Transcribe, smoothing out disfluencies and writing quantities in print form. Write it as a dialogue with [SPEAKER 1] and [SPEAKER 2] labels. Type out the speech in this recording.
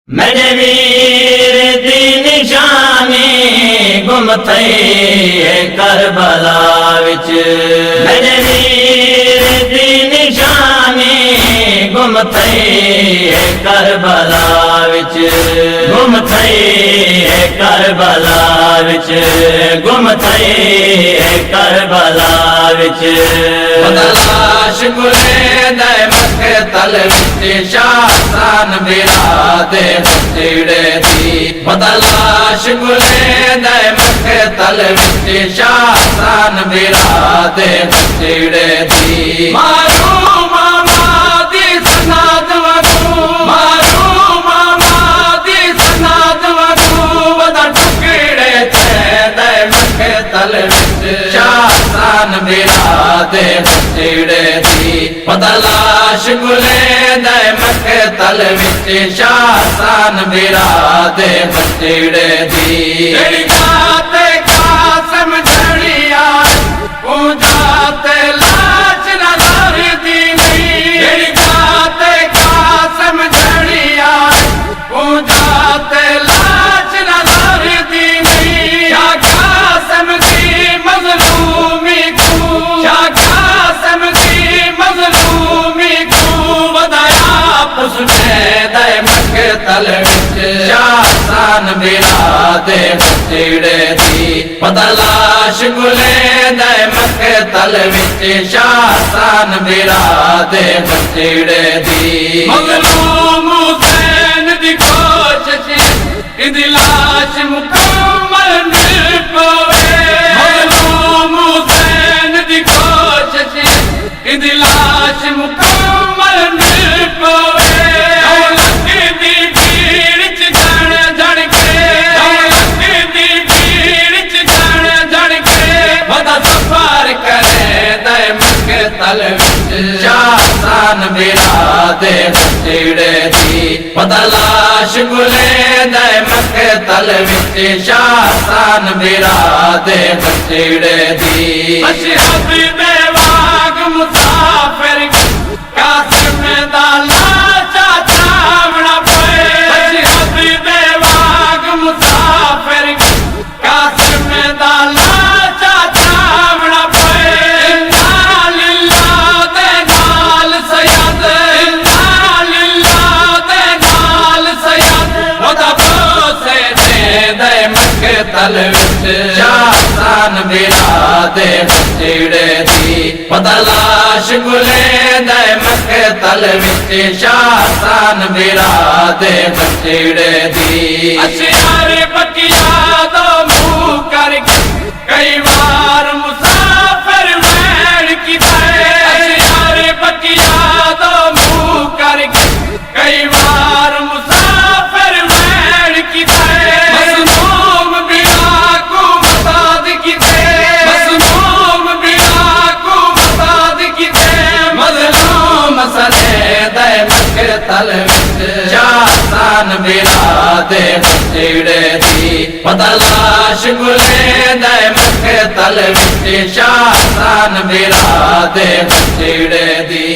[SPEAKER 1] मेरे वीर दी निशानी गुम थई करबला विच। मेरे वीर दी निशानी गुम थई करबला विच। गुम थई करबला विच। गुम थई करबला विच।
[SPEAKER 2] लाश गुले दे मकतल विच शासन बिरादे बचड़े दी। लाश गुले दे मकतल विच शासन बिरादे बचड़े दी। मारू मामा दी सनाद वगू, मारू मामा दी सनाद वगू वदा टुकड़े थे दे मकतल विच शासन बिरादे बचड़े दी। लाश गुले दे मकतल विच शासन बिरादे बचड़े दी। जाते कासम झड़िया जाते लाश नजर दी नहीं। जाते कासम झड़िया जाते लाश नजर दी नहीं। कासम की मजलूमी को, कासम की मजलूमी को बताया उसने दे मकतल विच शासन बिरादे बचड़े दी। लाश गुले दे मकतल विच शासन बिरादे बचड़े दी। मजलूम हुसैन दी कोशिश इदी लाश मुकम्मल मिल पवे। मजलूम हुसैन दी कोशिश इदी लाश मुकम्मल मिल पवे। दौलत दी भीड़ च जण जण के, दौलत दी भीड़ च जण जण के वदा सफर करे दे मकतल विच शासन बिरादे बचड़े दी। लाश गुले दे मकतल विच शासन बिरादे बचड़े दी। अशहब दे वाग मुसाफिर कासिम दा लाचा चावना पे। अशहब दे वाग मुसाफिर कासिम दा लाचा चावना पे। इन्ना लिल्लाह दे नाल सयद, इन्ना लिल्लाह दे नाल सयद वदा बोसे दे मकतल विच शासन बिरादे बचड़े दी। लाश गुले दे मकतल विच शासन बिरादे बचड़े दी। अशियार बकिया दो मुंह करके कई बार मुसाफिर वैन की दे। अशियार बकिया दो मुंह करके कई बार मुसाफिर वैन की दे। मजलूम बिला को मसाद की दे, मजलूम बिला को मसाद की दे। मजलूम सने दे मकतल विच शासन बिरादे बचड़े दी। लाश गुले दे मकतल विच शासन बिरादे बचड़े दी।